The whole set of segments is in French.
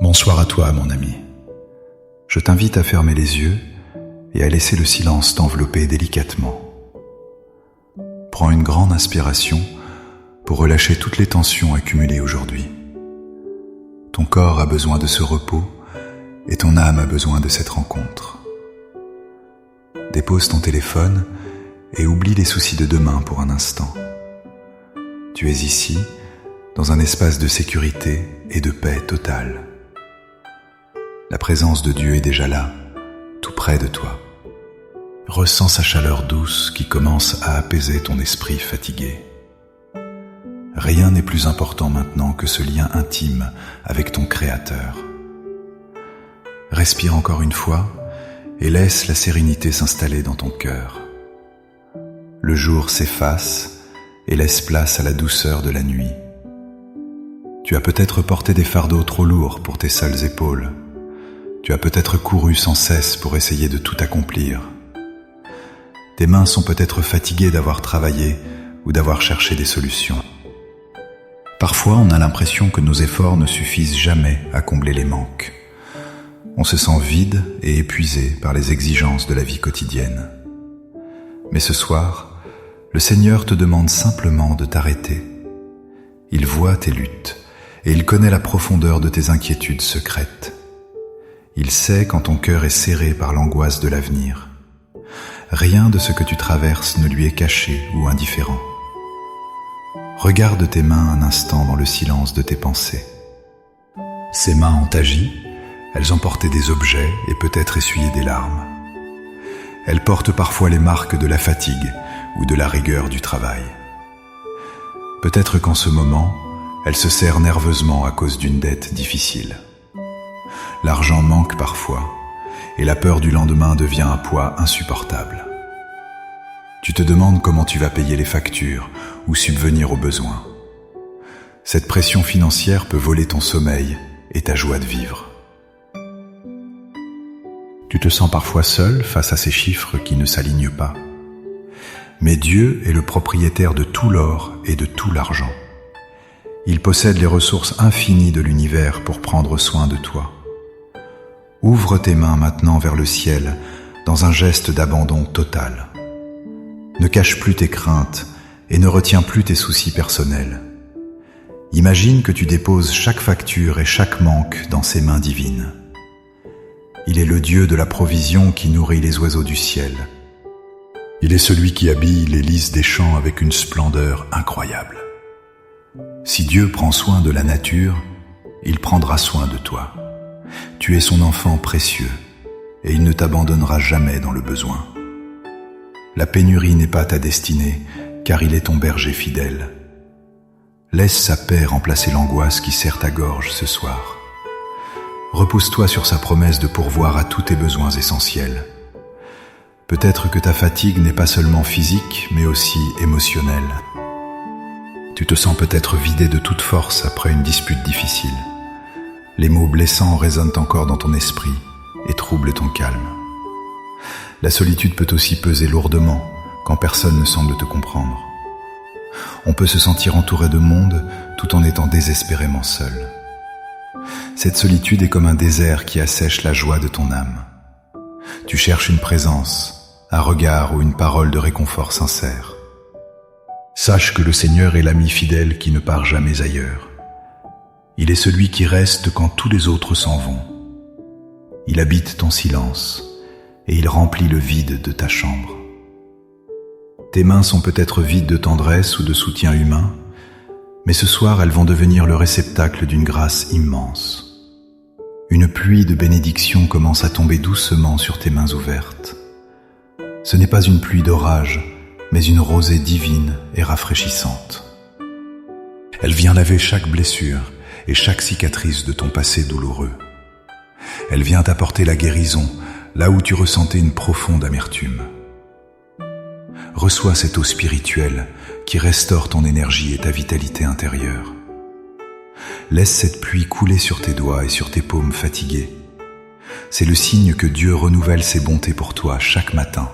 Bonsoir à toi, mon ami. Je t'invite à fermer les yeux et à laisser le silence t'envelopper délicatement. Prends une grande inspiration pour relâcher toutes les tensions accumulées aujourd'hui. Ton corps a besoin de ce repos et ton âme a besoin de cette rencontre. Dépose ton téléphone et oublie les soucis de demain pour un instant. Tu es ici, dans un espace de sécurité et de paix totale. La présence de Dieu est déjà là, tout près de toi. Ressens sa chaleur douce qui commence à apaiser ton esprit fatigué. Rien n'est plus important maintenant que ce lien intime avec ton Créateur. Respire encore une fois et laisse la sérénité s'installer dans ton cœur. Le jour s'efface et laisse place à la douceur de la nuit. Tu as peut-être porté des fardeaux trop lourds pour tes seules épaules. Tu as peut-être couru sans cesse pour essayer de tout accomplir. Tes mains sont peut-être fatiguées d'avoir travaillé ou d'avoir cherché des solutions. Parfois, on a l'impression que nos efforts ne suffisent jamais à combler les manques. On se sent vide et épuisé par les exigences de la vie quotidienne. Mais ce soir, le Seigneur te demande simplement de t'arrêter. Il voit tes luttes et il connaît la profondeur de tes inquiétudes secrètes. Il sait quand ton cœur est serré par l'angoisse de l'avenir. Rien de ce que tu traverses ne lui est caché ou indifférent. Regarde tes mains un instant dans le silence de tes pensées. Ces mains ont agi, elles ont porté des objets et peut-être essuyé des larmes. Elles portent parfois les marques de la fatigue ou de la rigueur du travail. Peut-être qu'en ce moment, elles se serrent nerveusement à cause d'une dette difficile. L'argent manque parfois, et la peur du lendemain devient un poids insupportable. Tu te demandes comment tu vas payer les factures ou subvenir aux besoins. Cette pression financière peut voler ton sommeil et ta joie de vivre. Tu te sens parfois seul face à ces chiffres qui ne s'alignent pas. Mais Dieu est le propriétaire de tout l'or et de tout l'argent. Il possède les ressources infinies de l'univers pour prendre soin de toi. Ouvre tes mains maintenant vers le ciel dans un geste d'abandon total. Ne cache plus tes craintes et ne retiens plus tes soucis personnels. Imagine que tu déposes chaque facture et chaque manque dans ses mains divines. Il est le Dieu de la provision qui nourrit les oiseaux du ciel. Il est celui qui habille les lys des champs avec une splendeur incroyable. Si Dieu prend soin de la nature, il prendra soin de toi. Tu es son enfant précieux et il ne t'abandonnera jamais dans le besoin. La pénurie n'est pas ta destinée car il est ton berger fidèle. Laisse sa paix remplacer l'angoisse qui serre ta gorge ce soir. Repose-toi sur sa promesse de pourvoir à tous tes besoins essentiels. Peut-être que ta fatigue n'est pas seulement physique mais aussi émotionnelle. Tu te sens peut-être vidé de toute force après une dispute difficile. Les mots blessants résonnent encore dans ton esprit et troublent ton calme. La solitude peut aussi peser lourdement quand personne ne semble te comprendre. On peut se sentir entouré de monde tout en étant désespérément seul. Cette solitude est comme un désert qui assèche la joie de ton âme. Tu cherches une présence, un regard ou une parole de réconfort sincère. Sache que le Seigneur est l'ami fidèle qui ne part jamais ailleurs. Il est celui qui reste quand tous les autres s'en vont. Il habite ton silence et il remplit le vide de ta chambre. Tes mains sont peut-être vides de tendresse ou de soutien humain, mais ce soir elles vont devenir le réceptacle d'une grâce immense. Une pluie de bénédictions commence à tomber doucement sur tes mains ouvertes. Ce n'est pas une pluie d'orage, mais une rosée divine et rafraîchissante. Elle vient laver chaque blessure et chaque cicatrice de ton passé douloureux. Elle vient t'apporter la guérison là où tu ressentais une profonde amertume. Reçois cette eau spirituelle qui restaure ton énergie et ta vitalité intérieure. Laisse cette pluie couler sur tes doigts et sur tes paumes fatiguées. C'est le signe que Dieu renouvelle ses bontés pour toi chaque matin.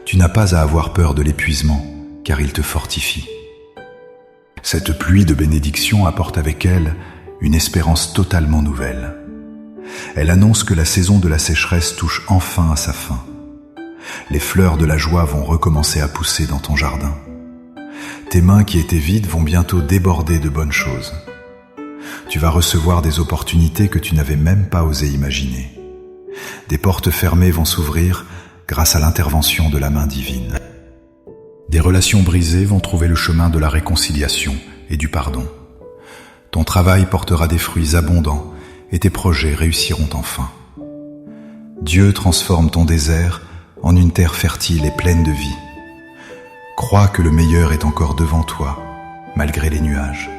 Tu n'as pas à avoir peur de l'épuisement, car il te fortifie. Cette pluie de bénédictions apporte avec elle une espérance totalement nouvelle. Elle annonce que la saison de la sécheresse touche enfin à sa fin. Les fleurs de la joie vont recommencer à pousser dans ton jardin. Tes mains qui étaient vides vont bientôt déborder de bonnes choses. Tu vas recevoir des opportunités que tu n'avais même pas osé imaginer. Des portes fermées vont s'ouvrir grâce à l'intervention de la main divine. Des relations brisées vont trouver le chemin de la réconciliation et du pardon. Ton travail portera des fruits abondants et tes projets réussiront enfin. Dieu transforme ton désert en une terre fertile et pleine de vie. Crois que le meilleur est encore devant toi, malgré les nuages.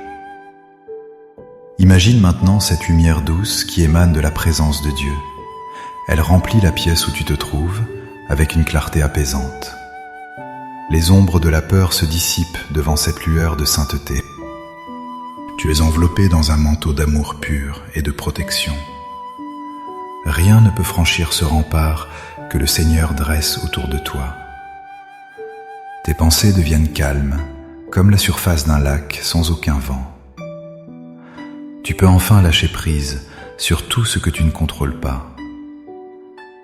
Imagine maintenant cette lumière douce qui émane de la présence de Dieu. Elle remplit la pièce où tu te trouves avec une clarté apaisante. Les ombres de la peur se dissipent devant cette lueur de sainteté. Tu es enveloppé dans un manteau d'amour pur et de protection. Rien ne peut franchir ce rempart que le Seigneur dresse autour de toi. Tes pensées deviennent calmes, comme la surface d'un lac sans aucun vent. Tu peux enfin lâcher prise sur tout ce que tu ne contrôles pas.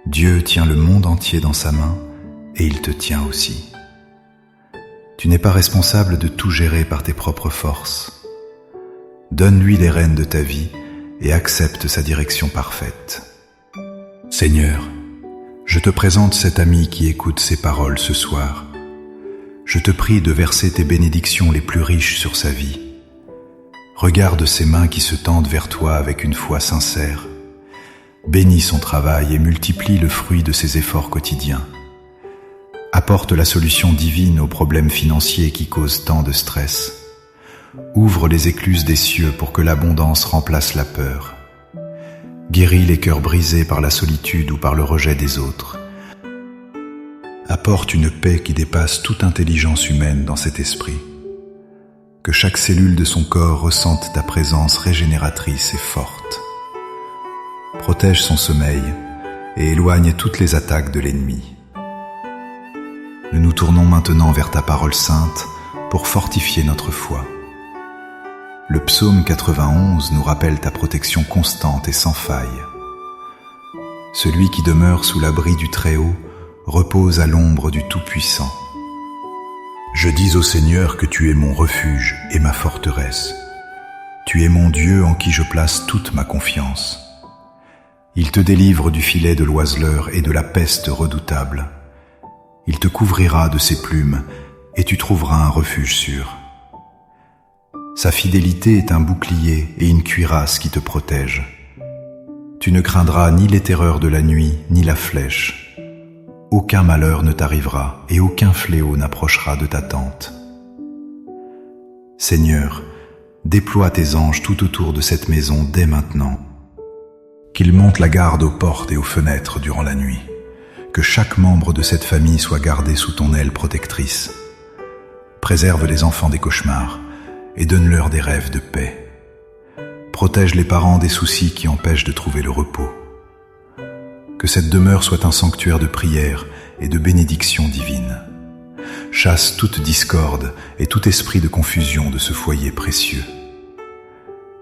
Dieu tient le monde entier dans sa main et il te tient aussi. Tu n'es pas responsable de tout gérer par tes propres forces. Donne-lui les rênes de ta vie et accepte sa direction parfaite. Seigneur, je te présente cet ami qui écoute ces paroles ce soir. Je te prie de verser tes bénédictions les plus riches sur sa vie. Regarde ses mains qui se tendent vers toi avec une foi sincère. Bénis son travail et multiplie le fruit de ses efforts quotidiens. Apporte la solution divine aux problèmes financiers qui causent tant de stress. Ouvre les écluses des cieux pour que l'abondance remplace la peur. Guéris les cœurs brisés par la solitude ou par le rejet des autres. Apporte une paix qui dépasse toute intelligence humaine dans cet esprit. Que chaque cellule de son corps ressente ta présence régénératrice et forte. Protège son sommeil et éloigne toutes les attaques de l'ennemi. Nous nous tournons maintenant vers ta parole sainte pour fortifier notre foi. Le psaume 91 nous rappelle ta protection constante et sans faille. Celui qui demeure sous l'abri du Très-Haut repose à l'ombre du Tout-Puissant. Je dis au Seigneur que tu es mon refuge et ma forteresse. Tu es mon Dieu en qui je place toute ma confiance. Il te délivre du filet de l'oiseleur et de la peste redoutable. Il te couvrira de ses plumes et tu trouveras un refuge sûr. Sa fidélité est un bouclier et une cuirasse qui te protège. Tu ne craindras ni les terreurs de la nuit, ni la flèche. Aucun malheur ne t'arrivera et aucun fléau n'approchera de ta tente. Seigneur, déploie tes anges tout autour de cette maison dès maintenant. Qu'ils montent la garde aux portes et aux fenêtres durant la nuit. Que chaque membre de cette famille soit gardé sous ton aile protectrice. Préserve les enfants des cauchemars et donne-leur des rêves de paix. Protège les parents des soucis qui empêchent de trouver le repos. Que cette demeure soit un sanctuaire de prière et de bénédiction divine. Chasse toute discorde et tout esprit de confusion de ce foyer précieux.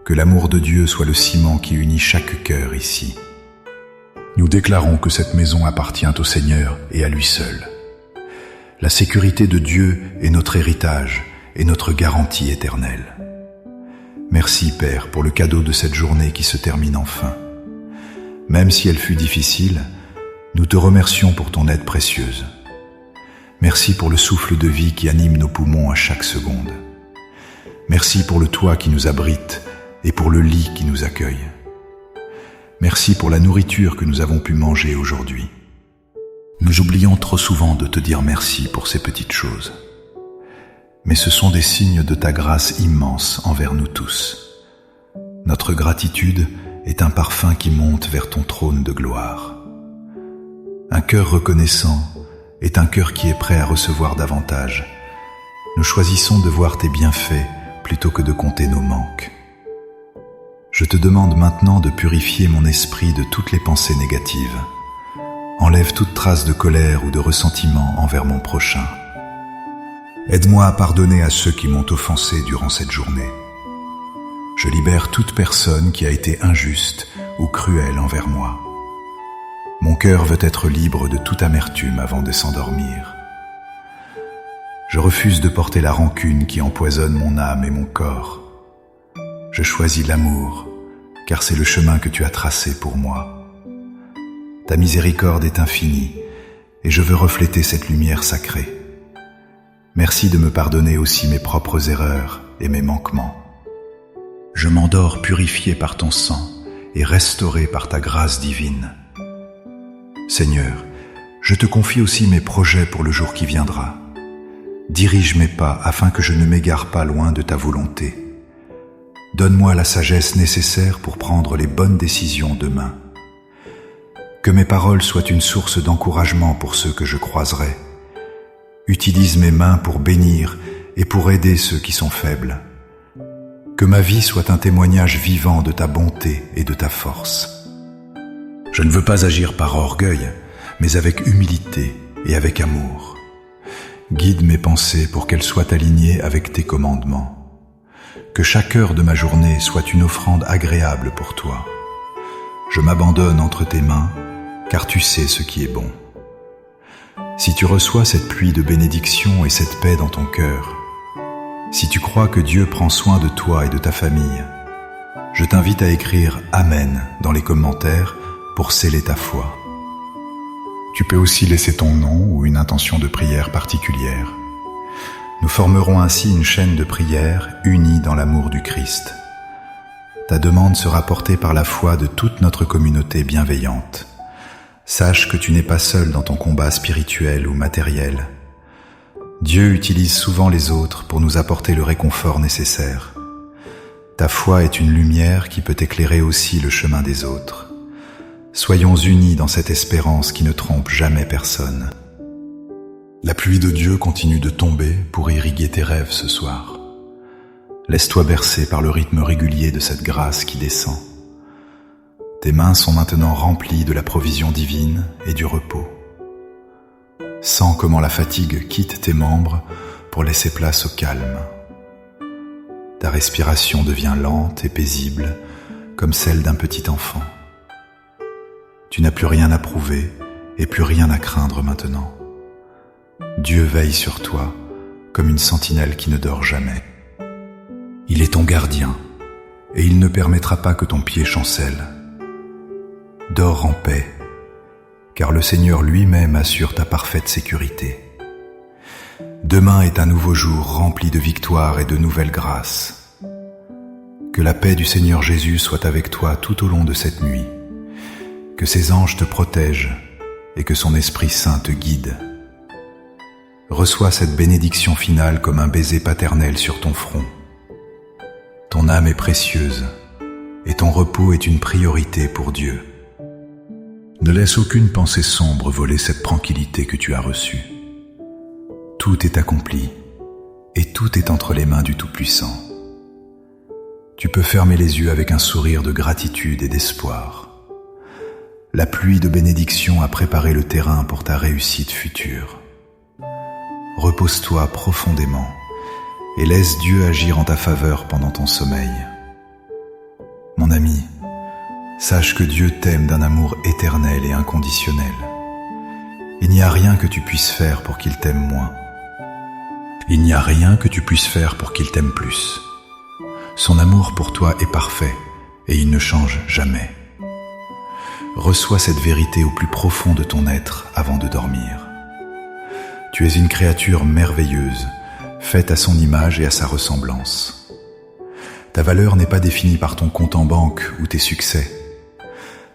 Que l'amour de Dieu soit le ciment qui unit chaque cœur ici. Nous déclarons que cette maison appartient au Seigneur et à lui seul. La sécurité de Dieu est notre héritage et notre garantie éternelle. Merci Père pour le cadeau de cette journée qui se termine enfin. Même si elle fut difficile, nous te remercions pour ton aide précieuse. Merci pour le souffle de vie qui anime nos poumons à chaque seconde. Merci pour le toit qui nous abrite et pour le lit qui nous accueille. Merci pour la nourriture que nous avons pu manger aujourd'hui. Nous oublions trop souvent de te dire merci pour ces petites choses. Mais ce sont des signes de ta grâce immense envers nous tous. Notre gratitude est un parfum qui monte vers ton trône de gloire. Un cœur reconnaissant est un cœur qui est prêt à recevoir davantage. Nous choisissons de voir tes bienfaits plutôt que de compter nos manques. Je te demande maintenant de purifier mon esprit de toutes les pensées négatives. Enlève toute trace de colère ou de ressentiment envers mon prochain. Aide-moi à pardonner à ceux qui m'ont offensé durant cette journée. Je libère toute personne qui a été injuste ou cruelle envers moi. Mon cœur veut être libre de toute amertume avant de s'endormir. Je refuse de porter la rancune qui empoisonne mon âme et mon corps. Je choisis l'amour, car c'est le chemin que tu as tracé pour moi. Ta miséricorde est infinie, et je veux refléter cette lumière sacrée. Merci de me pardonner aussi mes propres erreurs et mes manquements. Je m'endors purifié par ton sang et restauré par ta grâce divine. Seigneur, je te confie aussi mes projets pour le jour qui viendra. Dirige mes pas afin que je ne m'égare pas loin de ta volonté. Donne-moi la sagesse nécessaire pour prendre les bonnes décisions demain. Que mes paroles soient une source d'encouragement pour ceux que je croiserai. Utilise mes mains pour bénir et pour aider ceux qui sont faibles. Que ma vie soit un témoignage vivant de ta bonté et de ta force. Je ne veux pas agir par orgueil, mais avec humilité et avec amour. Guide mes pensées pour qu'elles soient alignées avec tes commandements. Que chaque heure de ma journée soit une offrande agréable pour toi. Je m'abandonne entre tes mains, car tu sais ce qui est bon. Si tu reçois cette pluie de bénédiction et cette paix dans ton cœur, si tu crois que Dieu prend soin de toi et de ta famille, je t'invite à écrire « Amen » dans les commentaires pour sceller ta foi. Tu peux aussi laisser ton nom ou une intention de prière particulière. Nous formerons ainsi une chaîne de prière unie dans l'amour du Christ. Ta demande sera portée par la foi de toute notre communauté bienveillante. Sache que tu n'es pas seul dans ton combat spirituel ou matériel. Dieu utilise souvent les autres pour nous apporter le réconfort nécessaire. Ta foi est une lumière qui peut éclairer aussi le chemin des autres. Soyons unis dans cette espérance qui ne trompe jamais personne. La pluie de Dieu continue de tomber pour irriguer tes rêves ce soir. Laisse-toi bercer par le rythme régulier de cette grâce qui descend. Tes mains sont maintenant remplies de la provision divine et du repos. Sens comment la fatigue quitte tes membres pour laisser place au calme. Ta respiration devient lente et paisible, comme celle d'un petit enfant. Tu n'as plus rien à prouver et plus rien à craindre maintenant. Dieu veille sur toi comme une sentinelle qui ne dort jamais. Il est ton gardien et il ne permettra pas que ton pied chancelle. Dors en paix, car le Seigneur lui-même assure ta parfaite sécurité. Demain est un nouveau jour rempli de victoires et de nouvelles grâces. Que la paix du Seigneur Jésus soit avec toi tout au long de cette nuit. Que ses anges te protègent et que son Esprit Saint te guide. Reçois cette bénédiction finale comme un baiser paternel sur ton front. Ton âme est précieuse et ton repos est une priorité pour Dieu. Ne laisse aucune pensée sombre voler cette tranquillité que tu as reçue. Tout est accompli et tout est entre les mains du Tout-Puissant. Tu peux fermer les yeux avec un sourire de gratitude et d'espoir. La pluie de bénédiction a préparé le terrain pour ta réussite future. Repose-toi profondément et laisse Dieu agir en ta faveur pendant ton sommeil. Mon ami, sache que Dieu t'aime d'un amour éternel et inconditionnel. Il n'y a rien que tu puisses faire pour qu'il t'aime moins. Il n'y a rien que tu puisses faire pour qu'il t'aime plus. Son amour pour toi est parfait et il ne change jamais. Reçois cette vérité au plus profond de ton être avant de dormir. Tu es une créature merveilleuse, faite à son image et à sa ressemblance. Ta valeur n'est pas définie par ton compte en banque ou tes succès.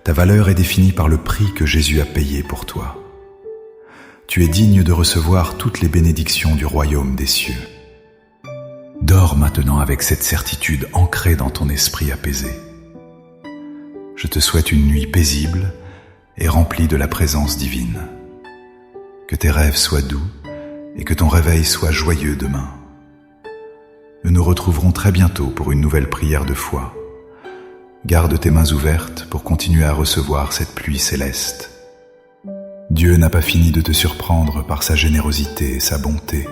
Ta valeur est définie par le prix que Jésus a payé pour toi. Tu es digne de recevoir toutes les bénédictions du royaume des cieux. Dors maintenant avec cette certitude ancrée dans ton esprit apaisé. Je te souhaite une nuit paisible et remplie de la présence divine. Que tes rêves soient doux et que ton réveil soit joyeux demain. Nous nous retrouverons très bientôt pour une nouvelle prière de foi. Garde tes mains ouvertes pour continuer à recevoir cette pluie céleste. Dieu n'a pas fini de te surprendre par sa générosité et sa bonté.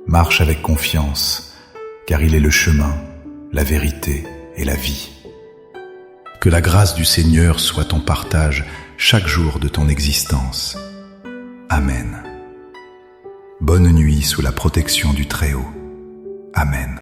Marche avec confiance, car il est le chemin, la vérité et la vie. Que la grâce du Seigneur soit ton partage chaque jour de ton existence. Amen. Bonne nuit sous la protection du Très-Haut. Amen.